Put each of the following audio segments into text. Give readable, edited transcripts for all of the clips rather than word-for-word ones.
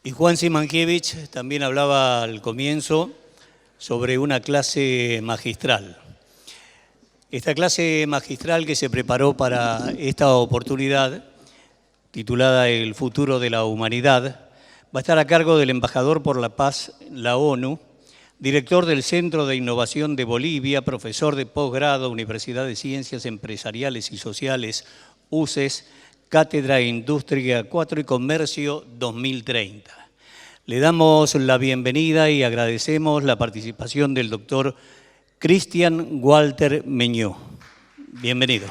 Y Juan Simankiewicz también hablaba al comienzo sobre una clase magistral. Esta clase magistral que se preparó para esta oportunidad, titulada El futuro de la humanidad, va a estar a cargo del embajador por la paz, la ONU, director del Centro de Innovación de Bolivia, profesor de posgrado, Universidad de Ciencias Empresariales y Sociales, UCES, Cátedra Industria 4 y Comercio 2030. Le damos la bienvenida y agradecemos la participación del doctor Christian Walter Meñó. Bienvenido.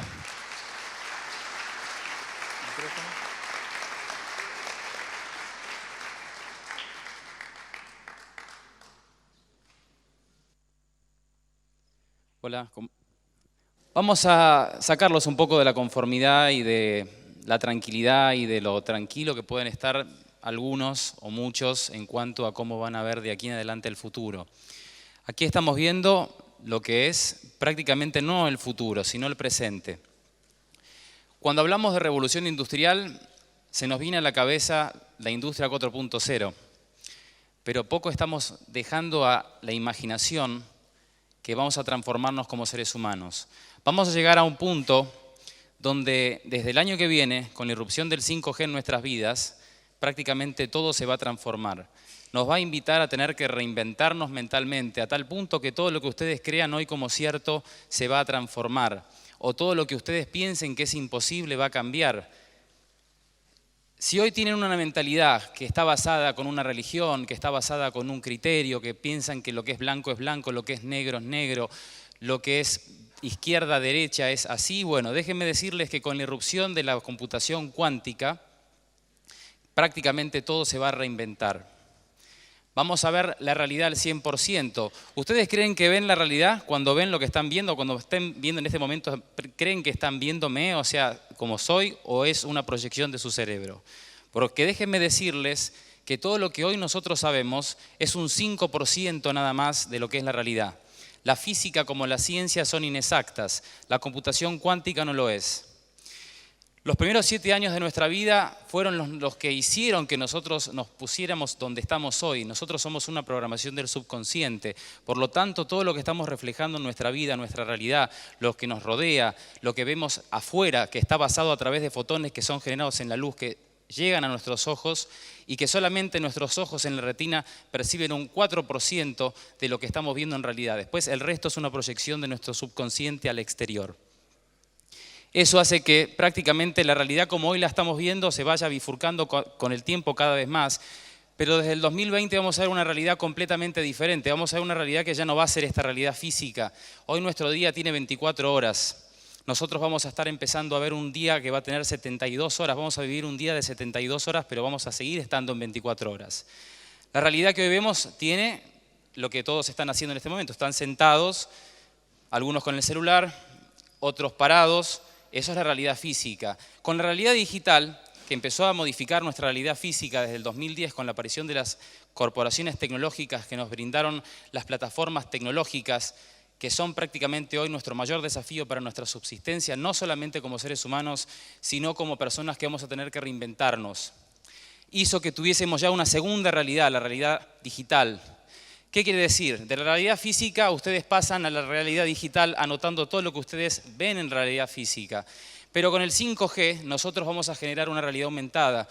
Hola. Vamos a sacarlos un poco de la conformidad y de la tranquilidad y de lo tranquilo que pueden estar algunos o muchos en cuanto a cómo van a ver de aquí en adelante el futuro. Aquí estamos viendo lo que es prácticamente no el futuro, sino el presente. Cuando hablamos de revolución industrial, se nos viene a la cabeza la industria 4.0, pero poco estamos dejando a la imaginación que vamos a transformarnos como seres humanos. Vamos a llegar a un punto donde desde el año que viene, con la irrupción del 5G en nuestras vidas, prácticamente todo se va a transformar. Nos va a invitar a tener que reinventarnos mentalmente, a tal punto que todo lo que ustedes crean hoy como cierto se va a transformar, o todo lo que ustedes piensen que es imposible va a cambiar. Si hoy tienen una mentalidad que está basada con una religión, que está basada con un criterio, que piensan que lo que es blanco, lo que es negro, lo que es izquierda, derecha es así, bueno, déjenme decirles que con la irrupción de la computación cuántica, prácticamente todo se va a reinventar. Vamos a ver la realidad al 100%. ¿Ustedes creen que ven la realidad cuando ven lo que están viendo, cuando estén viendo en este momento, creen que están viéndome, o sea, como soy, o es una proyección de su cerebro? Porque déjenme decirles que todo lo que hoy nosotros sabemos es un 5% nada más de lo que es la realidad. La física como la ciencia son inexactas, la computación cuántica no lo es. Los primeros 7 años de nuestra vida fueron los que hicieron que nosotros nos pusiéramos donde estamos hoy. Nosotros somos una programación del subconsciente. Por lo tanto, todo lo que estamos reflejando en nuestra vida, nuestra realidad, lo que nos rodea, lo que vemos afuera, que está basado a través de fotones que son generados en la luz, que llegan a nuestros ojos y que solamente nuestros ojos en la retina perciben un 4% de lo que estamos viendo en realidad. Después, el resto es una proyección de nuestro subconsciente al exterior. Eso hace que prácticamente la realidad como hoy la estamos viendo se vaya bifurcando con el tiempo cada vez más. Pero desde el 2020 vamos a ver una realidad completamente diferente. Vamos a ver una realidad que ya no va a ser esta realidad física. Hoy nuestro día tiene 24 horas. Nosotros vamos a estar empezando a ver un día que va a tener 72 horas. Vamos a vivir un día de 72 horas, pero vamos a seguir estando en 24 horas. La realidad que hoy vemos tiene lo que todos están haciendo en este momento. Están sentados, algunos con el celular, otros parados. Eso es la realidad física. Con la realidad digital, que empezó a modificar nuestra realidad física desde el 2010 con la aparición de las corporaciones tecnológicas que nos brindaron las plataformas tecnológicas, que son prácticamente hoy nuestro mayor desafío para nuestra subsistencia, no solamente como seres humanos, sino como personas que vamos a tener que reinventarnos. Hizo que tuviésemos ya una segunda realidad, la realidad digital. ¿Qué quiere decir? De la realidad física ustedes pasan a la realidad digital anotando todo lo que ustedes ven en realidad física. Pero con el 5G nosotros vamos a generar una realidad aumentada.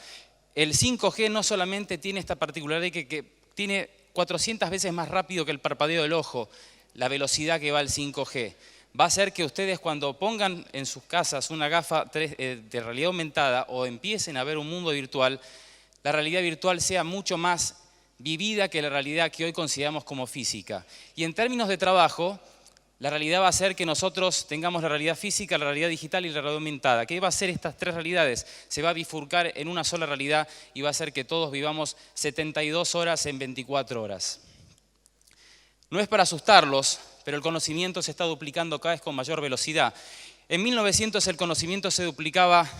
El 5G no solamente tiene esta particularidad que tiene 400 veces más rápido que el parpadeo del ojo, la velocidad que va el 5G. Va a hacer que ustedes cuando pongan en sus casas una gafa de realidad aumentada o empiecen a ver un mundo virtual, la realidad virtual sea mucho más vivida que la realidad que hoy consideramos como física. Y en términos de trabajo, la realidad va a ser que nosotros tengamos la realidad física, la realidad digital y la realidad aumentada. ¿Qué va a hacer estas tres realidades? Se va a bifurcar en una sola realidad y va a hacer que todos vivamos 72 horas en 24 horas. No es para asustarlos, pero el conocimiento se está duplicando cada vez con mayor velocidad. En 1900 el conocimiento se duplicaba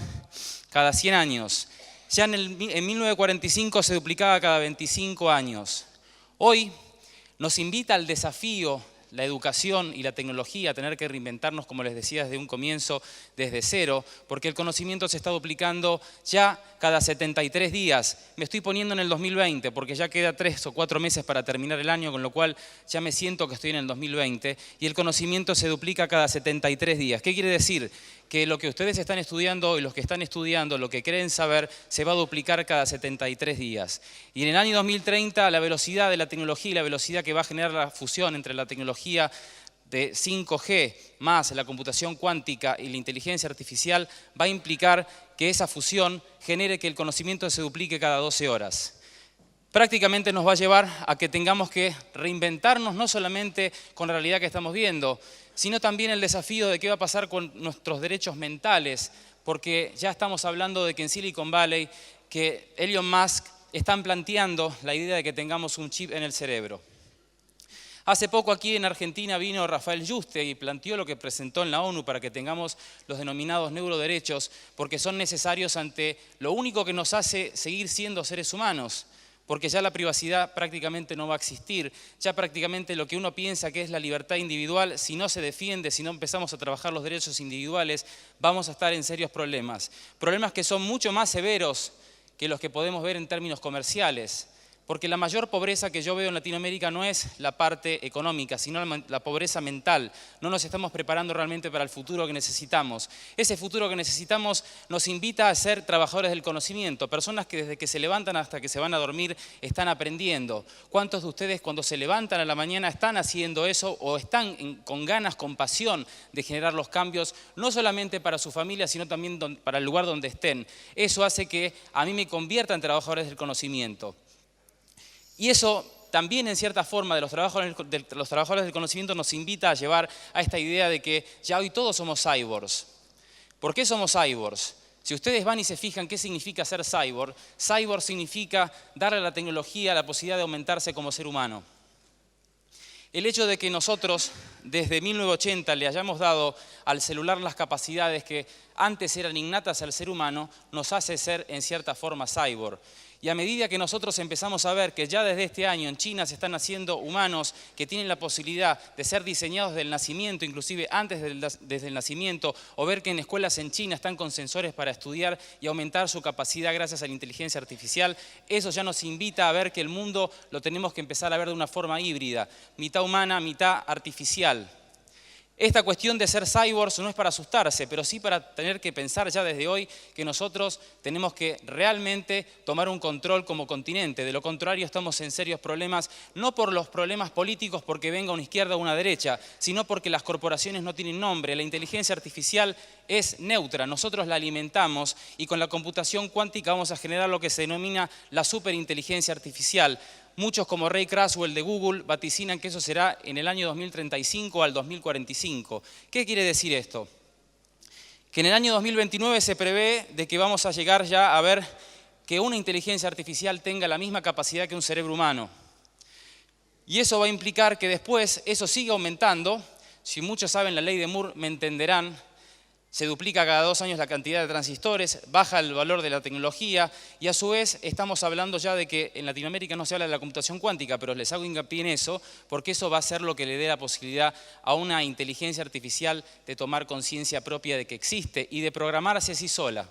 cada 100 años. Ya en 1945 se duplicaba cada 25 años. Hoy nos invita al desafío la educación y la tecnología, tener que reinventarnos, como les decía, desde un comienzo, desde cero, porque el conocimiento se está duplicando ya cada 73 días. Me estoy poniendo en el 2020, porque ya queda 3 o 4 meses para terminar el año, con lo cual ya me siento que estoy en el 2020, y el conocimiento se duplica cada 73 días. ¿Qué quiere decir? Que lo que ustedes están estudiando y los que están estudiando, lo que creen saber, se va a duplicar cada 73 días. Y en el año 2030, la velocidad de la tecnología y la velocidad que va a generar la fusión entre la tecnología de 5G más la computación cuántica y la inteligencia artificial va a implicar que esa fusión genere que el conocimiento se duplique cada 12 horas. Prácticamente nos va a llevar a que tengamos que reinventarnos no solamente con la realidad que estamos viendo, sino también el desafío de qué va a pasar con nuestros derechos mentales, porque ya estamos hablando de que en Silicon Valley, que Elon Musk están planteando la idea de que tengamos un chip en el cerebro. Hace poco aquí en Argentina vino Rafael Yuste y planteó lo que presentó en la ONU para que tengamos los denominados neuroderechos, porque son necesarios ante lo único que nos hace seguir siendo seres humanos, porque ya la privacidad prácticamente no va a existir, ya prácticamente lo que uno piensa que es la libertad individual, si no se defiende, si no empezamos a trabajar los derechos individuales, vamos a estar en serios problemas. Problemas que son mucho más severos que los que podemos ver en términos comerciales. Porque la mayor pobreza que yo veo en Latinoamérica no es la parte económica, sino la pobreza mental. No nos estamos preparando realmente para el futuro que necesitamos. Ese futuro que necesitamos nos invita a ser trabajadores del conocimiento, personas que desde que se levantan hasta que se van a dormir están aprendiendo. ¿Cuántos de ustedes cuando se levantan a la mañana están haciendo eso o están con ganas, con pasión de generar los cambios, no solamente para su familia, sino también para el lugar donde estén? Eso hace que a mí me convierta en trabajadores del conocimiento. Y eso también, en cierta forma, de los trabajadores del conocimiento nos invita a llevar a esta idea de que ya hoy todos somos cyborgs. ¿Por qué somos cyborgs? Si ustedes van y se fijan qué significa ser cyborg, cyborg significa darle a la tecnología la posibilidad de aumentarse como ser humano. El hecho de que nosotros, desde 1980, le hayamos dado al celular las capacidades que antes eran innatas al ser humano, nos hace ser, en cierta forma, cyborg. Y a medida que nosotros empezamos a ver que ya desde este año en China se están haciendo humanos que tienen la posibilidad de ser diseñados desde el nacimiento, inclusive antes desde el nacimiento, o ver que en escuelas en China están con sensores para estudiar y aumentar su capacidad gracias a la inteligencia artificial, eso ya nos invita a ver que el mundo lo tenemos que empezar a ver de una forma híbrida, mitad humana, mitad artificial. Esta cuestión de ser cyborgs no es para asustarse, pero sí para tener que pensar ya desde hoy que nosotros tenemos que realmente tomar un control como continente. De lo contrario estamos en serios problemas, no por los problemas políticos porque venga una izquierda o una derecha, sino porque las corporaciones no tienen nombre. La inteligencia artificial es neutra, nosotros la alimentamos y con la computación cuántica vamos a generar lo que se denomina la superinteligencia artificial. Muchos, como Ray Kurzweil de Google, vaticinan que eso será en el año 2035 al 2045. ¿Qué quiere decir esto? Que en el año 2029 se prevé de que vamos a llegar ya a ver que una inteligencia artificial tenga la misma capacidad que un cerebro humano. Y eso va a implicar que después eso siga aumentando. Si muchos saben la ley de Moore, me entenderán. Se duplica cada 2 años la cantidad de transistores, baja el valor de la tecnología y a su vez estamos hablando ya de que en Latinoamérica no se habla de la computación cuántica, pero les hago hincapié en eso porque eso va a ser lo que le dé la posibilidad a una inteligencia artificial de tomar conciencia propia de que existe y de programarse así sola.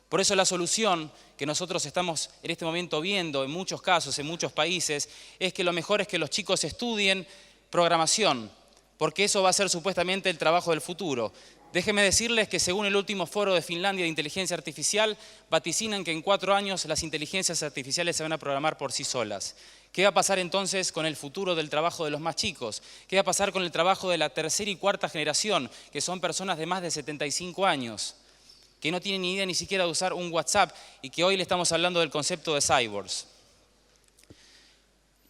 Por eso la solución que nosotros estamos en este momento viendo en muchos casos, en muchos países, es que lo mejor es que los chicos estudien programación, porque eso va a ser supuestamente el trabajo del futuro. Déjenme decirles que según el último foro de Finlandia de inteligencia artificial, vaticinan que en 4 años las inteligencias artificiales se van a programar por sí solas. ¿Qué va a pasar entonces con el futuro del trabajo de los más chicos? ¿Qué va a pasar con el trabajo de la 3ª y 4ª generación, que son personas de más de 75 años, que no tienen ni idea ni siquiera de usar un WhatsApp y que hoy le estamos hablando del concepto de cyborgs?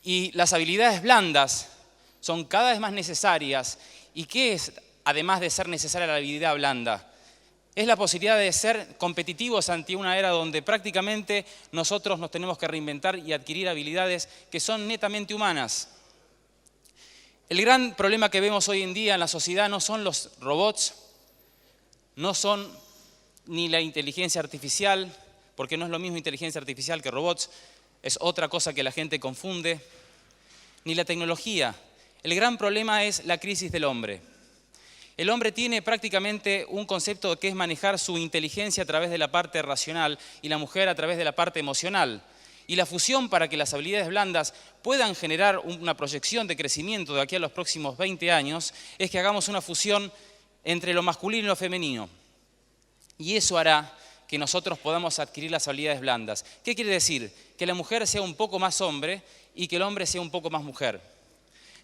Y las habilidades blandas son cada vez más necesarias. ¿Y qué es? Además de ser necesaria la habilidad blanda, es la posibilidad de ser competitivos ante una era donde prácticamente nosotros nos tenemos que reinventar y adquirir habilidades que son netamente humanas. El gran problema que vemos hoy en día en la sociedad no son los robots, no son ni la inteligencia artificial, porque no es lo mismo inteligencia artificial que robots, es otra cosa que la gente confunde, ni la tecnología. El gran problema es la crisis del hombre. El hombre tiene prácticamente un concepto que es manejar su inteligencia a través de la parte racional y la mujer a través de la parte emocional. Y la fusión para que las habilidades blandas puedan generar una proyección de crecimiento de aquí a los próximos 20 años es que hagamos una fusión entre lo masculino y lo femenino. Y eso hará que nosotros podamos adquirir las habilidades blandas. ¿Qué quiere decir? Que la mujer sea un poco más hombre y que el hombre sea un poco más mujer.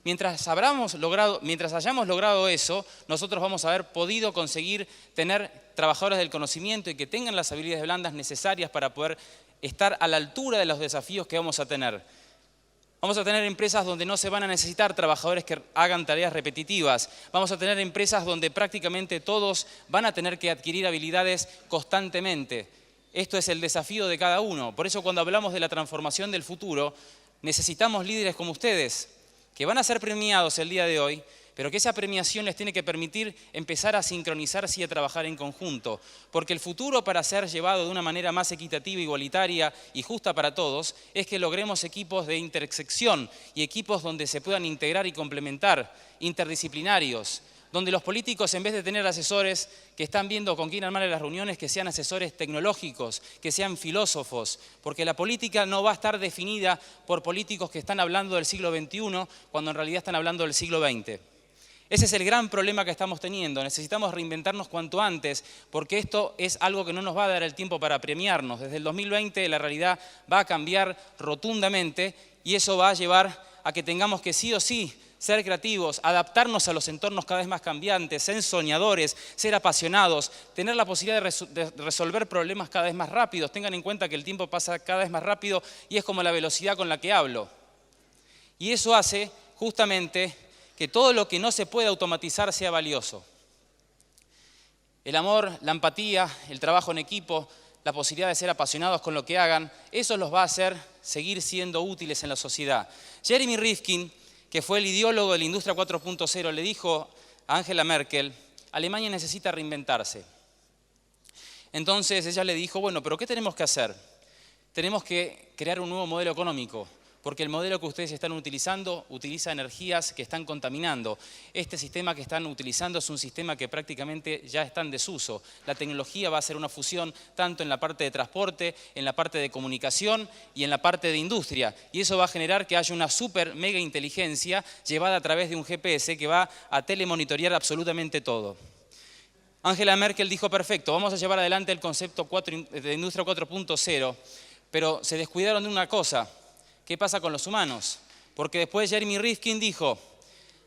Mientras hayamos logrado eso, nosotros vamos a haber podido conseguir tener trabajadores del conocimiento y que tengan las habilidades blandas necesarias para poder estar a la altura de los desafíos que vamos a tener. Vamos a tener empresas donde no se van a necesitar trabajadores que hagan tareas repetitivas. Vamos a tener empresas donde prácticamente todos van a tener que adquirir habilidades constantemente. Esto es el desafío de cada uno. Por eso cuando hablamos de la transformación del futuro, necesitamos líderes como ustedes, que van a ser premiados el día de hoy, pero que esa premiación les tiene que permitir empezar a sincronizarse y a trabajar en conjunto. Porque el futuro, para ser llevado de una manera más equitativa, igualitaria y justa para todos, es que logremos equipos de intersección y equipos donde se puedan integrar y complementar, interdisciplinarios, donde los políticos, en vez de tener asesores que están viendo con quién armar las reuniones, que sean asesores tecnológicos, que sean filósofos, porque la política no va a estar definida por políticos que están hablando del siglo XXI, cuando en realidad están hablando del siglo XX. Ese es el gran problema que estamos teniendo. Necesitamos reinventarnos cuanto antes, porque esto es algo que no nos va a dar el tiempo para premiarnos. Desde el 2020 la realidad va a cambiar rotundamente y eso va a llevar a que tengamos que sí o sí ser creativos, adaptarnos a los entornos cada vez más cambiantes, ser soñadores, ser apasionados, tener la posibilidad de resolver problemas cada vez más rápidos. Tengan en cuenta que el tiempo pasa cada vez más rápido y es como la velocidad con la que hablo. Y eso hace justamente que todo lo que no se puede automatizar sea valioso. El amor, la empatía, el trabajo en equipo, la posibilidad de ser apasionados con lo que hagan, eso los va a hacer seguir siendo útiles en la sociedad. Jeremy Rifkin, que fue el ideólogo de la industria 4.0, le dijo a Angela Merkel, Alemania necesita reinventarse. Entonces ella le dijo, bueno, pero ¿qué tenemos que hacer? Tenemos que crear un nuevo modelo económico, porque el modelo que ustedes están utilizando utiliza energías que están contaminando. Este sistema que están utilizando es un sistema que prácticamente ya está en desuso. La tecnología va a ser una fusión tanto en la parte de transporte, en la parte de comunicación y en la parte de industria. Y eso va a generar que haya una super mega inteligencia llevada a través de un GPS que va a telemonitorear absolutamente todo. Angela Merkel dijo, perfecto, vamos a llevar adelante el concepto de industria 4.0, pero se descuidaron de una cosa. ¿Qué pasa con los humanos? Porque después Jeremy Rifkin dijo,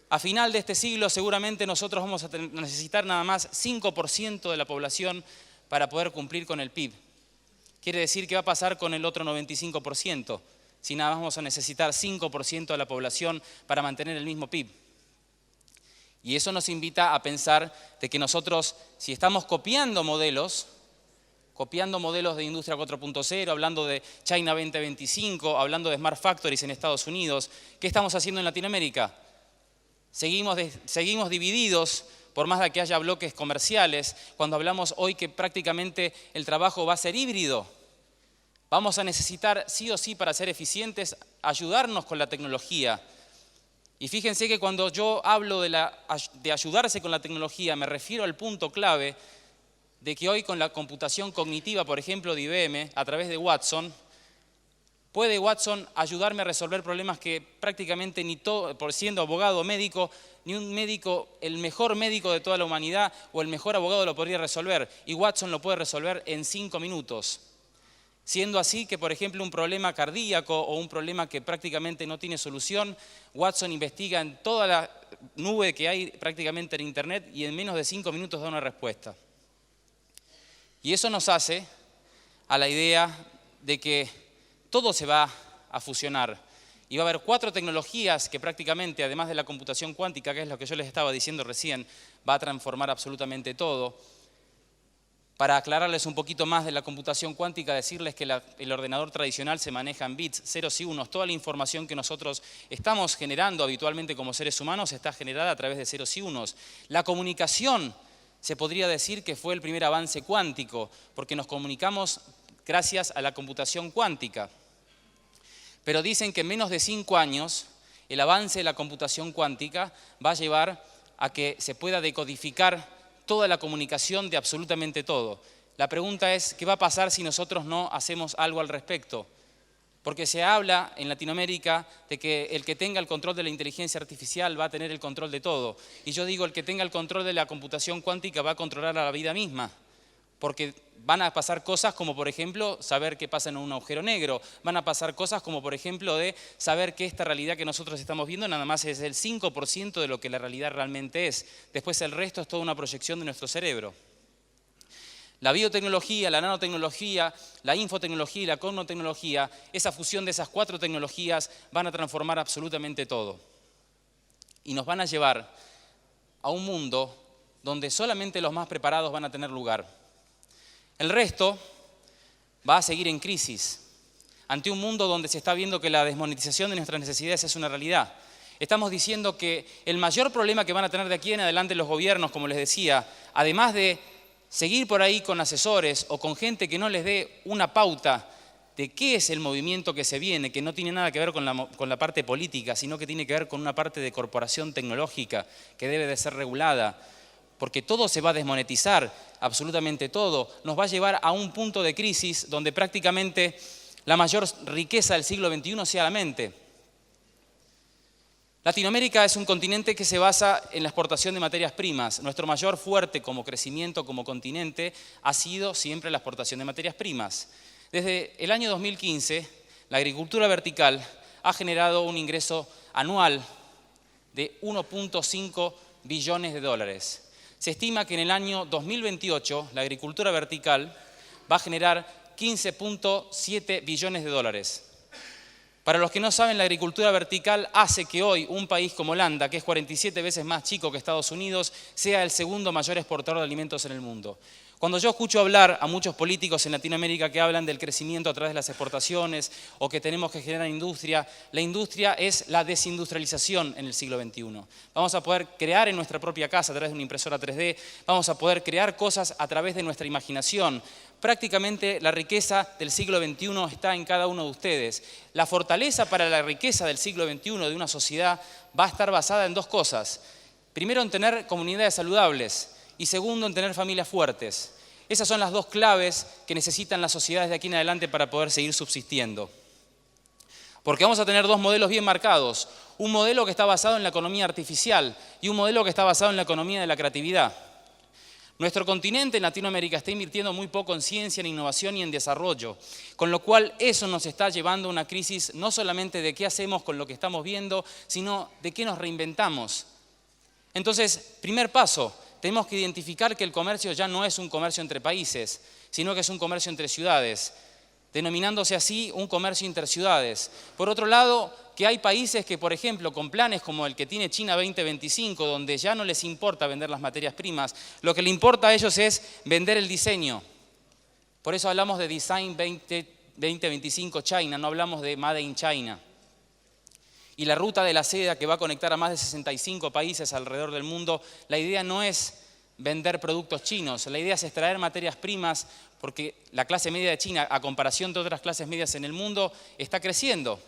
a final de este siglo seguramente nosotros vamos a necesitar nada más 5% de la población para poder cumplir con el PIB. Quiere decir que va a pasar con el otro 95%, si nada más vamos a necesitar 5% de la población para mantener el mismo PIB. Y eso nos invita a pensar de que nosotros, si estamos copiando modelos de Industria 4.0, hablando de China 2025, hablando de Smart Factories en Estados Unidos. ¿Qué estamos haciendo en Latinoamérica? Seguimos divididos, por más de que haya bloques comerciales, cuando hablamos hoy que prácticamente el trabajo va a ser híbrido. Vamos a necesitar, sí o sí, para ser eficientes, ayudarnos con la tecnología. Y fíjense que cuando yo hablo de ayudarse con la tecnología, me refiero al punto clave de que hoy con la computación cognitiva, por ejemplo, de IBM, a través de Watson, puede Watson ayudarme a resolver problemas que prácticamente ni todo, por siendo abogado o médico, ni un médico, el mejor médico de toda la humanidad o el mejor abogado lo podría resolver. Y Watson lo puede resolver en 5 minutos. Siendo así que, por ejemplo, un problema cardíaco o un problema que prácticamente no tiene solución, Watson investiga en toda la nube que hay prácticamente en Internet y en menos de 5 minutos da una respuesta. Y eso nos hace a la idea de que todo se va a fusionar. Y va a haber 4 tecnologías que prácticamente, además de la computación cuántica, que es lo que yo les estaba diciendo recién, va a transformar absolutamente todo. Para aclararles un poquito más de la computación cuántica, decirles que el ordenador tradicional se maneja en bits, ceros y unos. Toda la información que nosotros estamos generando habitualmente como seres humanos está generada a través de ceros y unos. La comunicación se podría decir que fue el primer avance cuántico, porque nos comunicamos gracias a la computación cuántica. Pero dicen que en menos de 5 años El avance de la computación cuántica va a llevar a que se pueda decodificar toda la comunicación de absolutamente todo. La pregunta es, ¿qué va a pasar si nosotros no hacemos algo al respecto? Porque se habla en Latinoamérica de que el que tenga el control de la inteligencia artificial va a tener el control de todo. Y yo digo, el que tenga el control de la computación cuántica va a controlar a la vida misma. Porque van a pasar cosas como, por ejemplo, saber qué pasa en un agujero negro. Van a pasar cosas como, por ejemplo, de saber que esta realidad que nosotros estamos viendo nada más es el 5% de lo que la realidad realmente es. Después el resto es toda una proyección de nuestro cerebro. La biotecnología, la nanotecnología, la infotecnología y la cosmotecnología, esa fusión de esas 4 tecnologías van a transformar absolutamente todo. Y nos van a llevar a un mundo donde solamente los más preparados van a tener lugar. El resto va a seguir en crisis, ante un mundo donde se está viendo que la desmonetización de nuestras necesidades es una realidad. Estamos diciendo que el mayor problema que van a tener de aquí en adelante los gobiernos, como les decía, además de seguir por ahí con asesores o con gente que no les dé una pauta de qué es el movimiento que se viene, que no tiene nada que ver con la parte política, sino que tiene que ver con una parte de corporación tecnológica que debe de ser regulada, porque todo se va a desmonetizar, absolutamente todo, nos va a llevar a un punto de crisis donde prácticamente la mayor riqueza del siglo XXI sea la mente. Latinoamérica es un continente que se basa en la exportación de materias primas. Nuestro mayor fuerte como crecimiento, como continente, ha sido siempre la exportación de materias primas. Desde el año 2015, la agricultura vertical ha generado un ingreso anual de 1.5 billones de dólares. Se estima que en el año 2028 la agricultura vertical va a generar 15.7 billones de dólares. Para los que no saben, la agricultura vertical hace que hoy un país como Holanda, que es 47 veces más chico que Estados Unidos, sea el segundo mayor exportador de alimentos en el mundo. Cuando yo escucho hablar a muchos políticos en Latinoamérica que hablan del crecimiento a través de las exportaciones o que tenemos que generar industria, la industria es la desindustrialización en el siglo XXI. Vamos a poder crear en nuestra propia casa a través de una impresora 3D, vamos a poder crear cosas a través de nuestra imaginación. Prácticamente la riqueza del siglo XXI está en cada uno de ustedes. La fortaleza para la riqueza del siglo XXI de una sociedad va a estar basada en 2 cosas. Primero, en tener comunidades saludables. Y segundo, en tener familias fuertes. Esas son las 2 claves que necesitan las sociedades de aquí en adelante para poder seguir subsistiendo. Porque vamos a tener 2 modelos bien marcados. Un modelo que está basado en la economía artificial y un modelo que está basado en la economía de la creatividad. Nuestro continente en Latinoamérica está invirtiendo muy poco en ciencia, en innovación y en desarrollo, con lo cual eso nos está llevando a una crisis no solamente de qué hacemos con lo que estamos viendo, sino de qué nos reinventamos. Entonces, primer paso, tenemos que identificar que el comercio ya no es un comercio entre países, sino que es un comercio entre ciudades, denominándose así un comercio interciudades. Por otro lado, que hay países que, por ejemplo, con planes como el que tiene China 2025, donde ya no les importa vender las materias primas, lo que le importa a ellos es vender el diseño. Por eso hablamos de Design 2025 China, no hablamos de Made in China. Y la ruta de la seda que va a conectar a más de 65 países alrededor del mundo, la idea no es vender productos chinos, la idea es extraer materias primas porque la clase media de China, a comparación de otras clases medias en el mundo, está creciendo.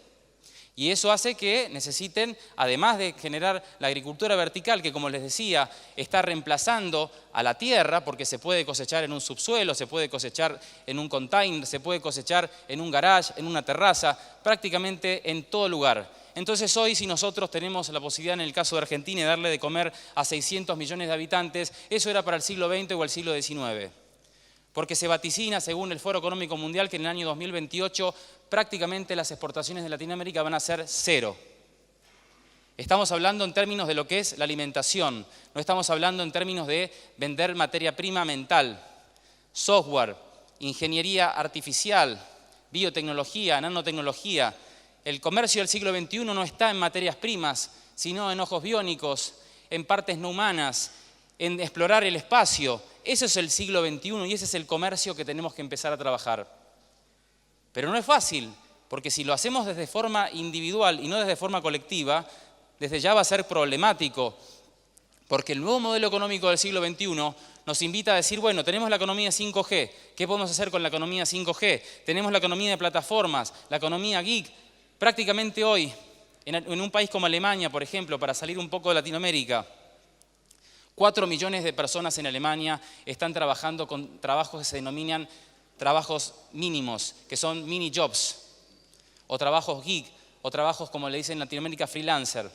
Y eso hace que necesiten, además de generar la agricultura vertical, que como les decía, está reemplazando a la tierra, porque se puede cosechar en un subsuelo, se puede cosechar en un container, se puede cosechar en un garage, en una terraza, prácticamente en todo lugar. Entonces hoy, si nosotros tenemos la posibilidad en el caso de Argentina de darle de comer a 600 millones de habitantes, eso era para el siglo XX o el siglo XIX. Porque se vaticina, según el Foro Económico Mundial, que en el año 2028 prácticamente las exportaciones de Latinoamérica van a ser 0. Estamos hablando en términos de lo que es la alimentación, no estamos hablando en términos de vender materia prima mental, software, ingeniería artificial, biotecnología, nanotecnología. El comercio del siglo XXI no está en materias primas, sino en ojos biónicos, en partes no humanas, en explorar el espacio. Eso es el siglo XXI y ese es el comercio que tenemos que empezar a trabajar. Pero no es fácil, porque si lo hacemos desde forma individual y no desde forma colectiva, desde ya va a ser problemático, porque el nuevo modelo económico del siglo XXI nos invita a decir, bueno, tenemos la economía 5G, ¿qué podemos hacer con la economía 5G? Tenemos la economía de plataformas, la economía geek. Prácticamente hoy En un país como Alemania, por ejemplo, para salir un poco de Latinoamérica, 4 millones de personas en Alemania están trabajando con trabajos que se denominan trabajos mínimos, que son mini jobs, o trabajos gig, o trabajos, como le dicen en Latinoamérica, freelancer.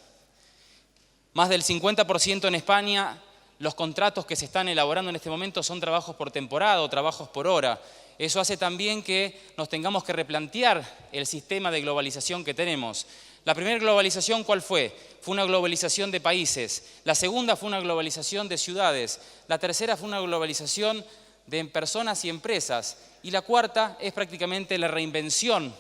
Más del 50% en España, los contratos que se están elaborando en este momento son trabajos por temporada o trabajos por hora. Eso hace también que nos tengamos que replantear el sistema de globalización que tenemos. La primera globalización, ¿cuál fue? Fue una globalización de países. La segunda fue una globalización de ciudades. La tercera fue una globalización de personas y empresas. Y la cuarta es prácticamente la reinvención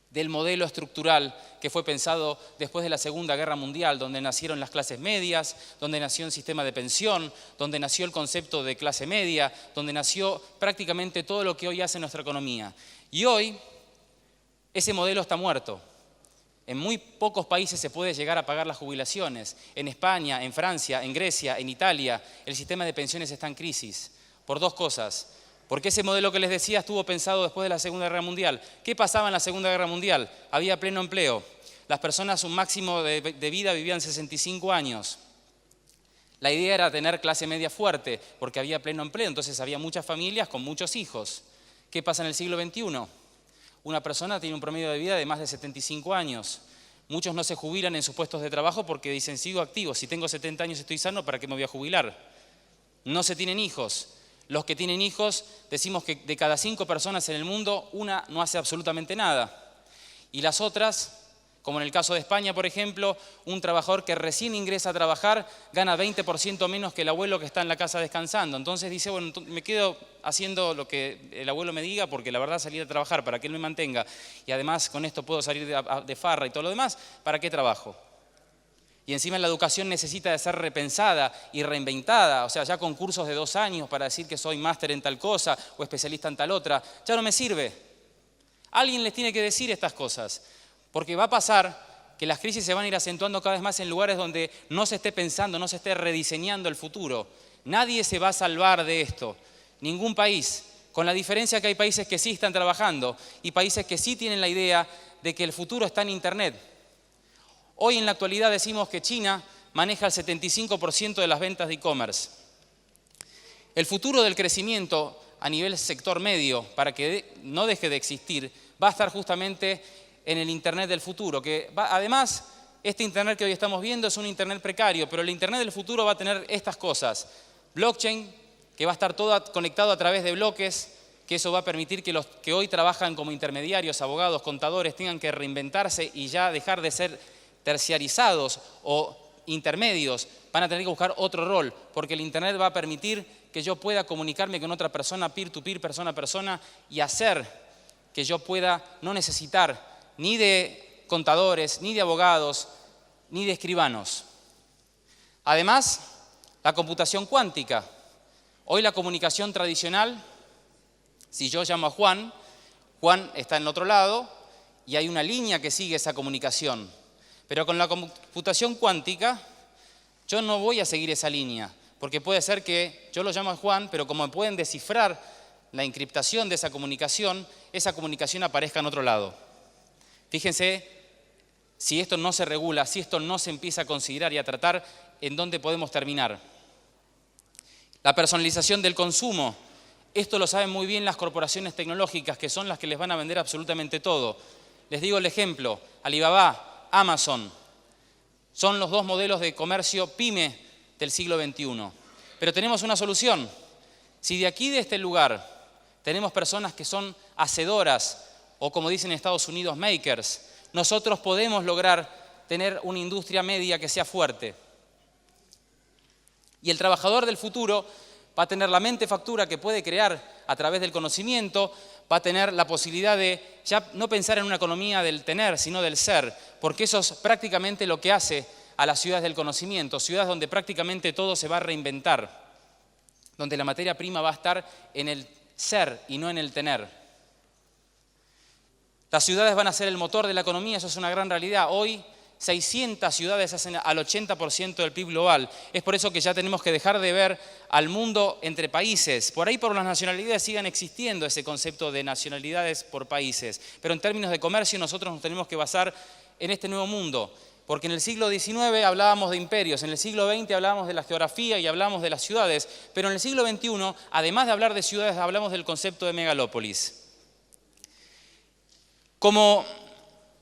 del modelo estructural que fue pensado después de la Segunda Guerra Mundial, donde nacieron las clases medias, donde nació un sistema de pensión, donde nació el concepto de clase media, donde nació prácticamente todo lo que hoy hace nuestra economía. Y hoy ese modelo está muerto. En muy pocos países se puede llegar a pagar las jubilaciones. En España, en Francia, en Grecia, en Italia, el sistema de pensiones está en crisis. Por dos cosas. Porque ese modelo que les decía estuvo pensado después de la Segunda Guerra Mundial. ¿Qué pasaba en la Segunda Guerra Mundial? Había pleno empleo. Las personas, un máximo de vida, vivían 65 años. La idea era tener clase media fuerte, porque había pleno empleo, entonces había muchas familias con muchos hijos. ¿Qué pasa en el siglo XXI? Una persona tiene un promedio de vida de más de 75 años. Muchos no se jubilan en sus puestos de trabajo porque dicen, sigo activo, si tengo 70 años y estoy sano, ¿para qué me voy a jubilar? No se tienen hijos. Los que tienen hijos, decimos que de cada 5 personas en el mundo, una no hace absolutamente nada. Y las otras, como en el caso de España, por ejemplo, un trabajador que recién ingresa a trabajar gana 20% menos que el abuelo que está en la casa descansando. Entonces dice, bueno, me quedo haciendo lo que el abuelo me diga porque la verdad salir a trabajar para que él me mantenga y además con esto puedo salir de farra y todo lo demás, ¿para qué trabajo? Y encima la educación necesita de ser repensada y reinventada, o sea, ya con cursos de 2 años para decir que soy máster en tal cosa o especialista en tal otra, ya no me sirve. Alguien les tiene que decir estas cosas, porque va a pasar que las crisis se van a ir acentuando cada vez más en lugares donde no se esté pensando, no se esté rediseñando el futuro. Nadie se va a salvar de esto, ningún país, con la diferencia que hay países que sí están trabajando y países que sí tienen la idea de que el futuro está en Internet. Hoy en la actualidad decimos que China maneja el 75% de las ventas de e-commerce. El futuro del crecimiento a nivel sector medio, para que no deje de existir, va a estar justamente en el Internet del futuro. Además, este Internet que hoy estamos viendo es un Internet precario, pero el Internet del futuro va a tener estas cosas. Blockchain, que va a estar todo conectado a través de bloques, que eso va a permitir que los que hoy trabajan como intermediarios, abogados, contadores, tengan que reinventarse y ya dejar de ser terciarizados o intermedios, van a tener que buscar otro rol, porque el Internet va a permitir que yo pueda comunicarme con otra persona, peer-to-peer, persona a persona, y hacer que yo pueda no necesitar ni de contadores, ni de abogados, ni de escribanos. Además, la computación cuántica. Hoy la comunicación tradicional, si yo llamo a Juan, Juan está en el otro lado y hay una línea que sigue esa comunicación. Pero con la computación cuántica, yo no voy a seguir esa línea, porque puede ser que yo lo llamo a Juan, pero como pueden descifrar la encriptación de esa comunicación aparezca en otro lado. Fíjense, si esto no se regula, si esto no se empieza a considerar y a tratar, ¿en dónde podemos terminar? La personalización del consumo. Esto lo saben muy bien las corporaciones tecnológicas, que son las que les van a vender absolutamente todo. Les digo el ejemplo, Alibaba, Amazon, son los 2 modelos de comercio pyme del siglo XXI. Pero tenemos una solución. Si de aquí, de este lugar, tenemos personas que son hacedoras, o como dicen en Estados Unidos, makers, nosotros podemos lograr tener una industria media que sea fuerte. Y el trabajador del futuro va a tener la mente factura que puede crear a través del conocimiento, va a tener la posibilidad de ya no pensar en una economía del tener, sino del ser, porque eso es prácticamente lo que hace a las ciudades del conocimiento, ciudades donde prácticamente todo se va a reinventar, donde la materia prima va a estar en el ser y no en el tener. Las ciudades van a ser el motor de la economía, eso es una gran realidad. Hoy 600 ciudades hacen al 80% del PIB global. Es por eso que ya tenemos que dejar de ver al mundo entre países. Por ahí por las nacionalidades sigan existiendo ese concepto de nacionalidades por países. Pero en términos de comercio nosotros nos tenemos que basar en este nuevo mundo. Porque en el siglo XIX hablábamos de imperios, en el siglo XX hablábamos de la geografía y hablábamos de las ciudades, pero en el siglo XXI, además de hablar de ciudades, hablamos del concepto de megalópolis. Como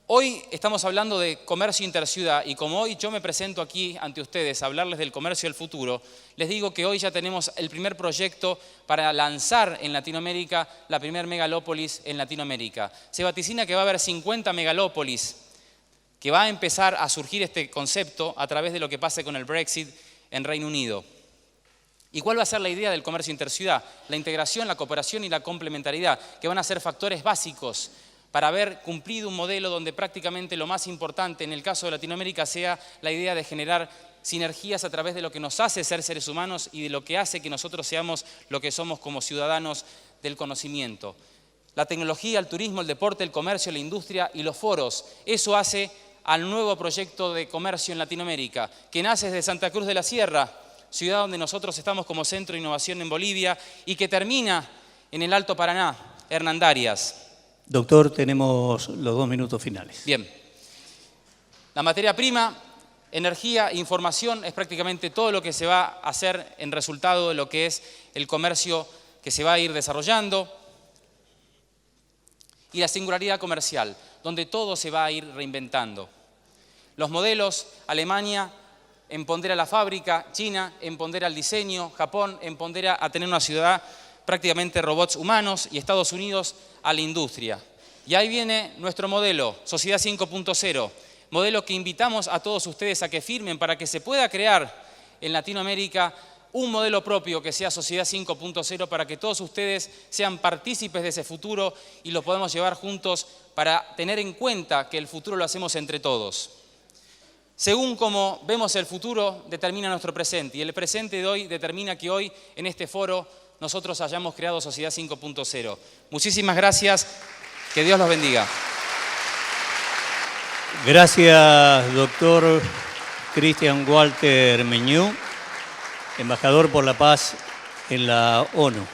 hoy estamos hablando de comercio interciudad y como hoy yo me presento aquí ante ustedes a hablarles del comercio del futuro, les digo que hoy ya tenemos el primer proyecto para lanzar en Latinoamérica la primer megalópolis en Latinoamérica. Se vaticina que va a haber 50 megalópolis, que va a empezar a surgir este concepto a través de lo que pase con el Brexit en Reino Unido. ¿Y cuál va a ser la idea del comercio interciudad? La integración, la cooperación y la complementariedad, que van a ser factores básicos para haber cumplido un modelo donde prácticamente lo más importante en el caso de Latinoamérica sea la idea de generar sinergias a través de lo que nos hace ser seres humanos y de lo que hace que nosotros seamos lo que somos como ciudadanos del conocimiento. La tecnología, el turismo, el deporte, el comercio, la industria y los foros, eso hace al nuevo proyecto de comercio en Latinoamérica, que nace desde Santa Cruz de la Sierra, ciudad donde nosotros estamos como centro de innovación en Bolivia, y que termina en el Alto Paraná, Hernandarias. Doctor, tenemos los 2 minutos finales. Bien. La materia prima, energía e información es prácticamente todo lo que se va a hacer en resultado de lo que es el comercio que se va a ir desarrollando. Y la singularidad comercial, donde todo se va a ir reinventando. Los modelos, Alemania empodera la fábrica, China empodera el diseño, Japón empodera a tener una ciudad prácticamente robots humanos y Estados Unidos a la industria. Y ahí viene nuestro modelo, Sociedad 5.0, modelo que invitamos a todos ustedes a que firmen para que se pueda crear en Latinoamérica un modelo propio que sea Sociedad 5.0 para que todos ustedes sean partícipes de ese futuro y lo podamos llevar juntos para tener en cuenta que el futuro lo hacemos entre todos. Según como vemos el futuro, determina nuestro presente y el presente de hoy determina que hoy en este foro nosotros hayamos creado Sociedad 5.0. Muchísimas gracias, que Dios los bendiga. Gracias, doctor Christian Walter Meñú, embajador por la paz en la ONU.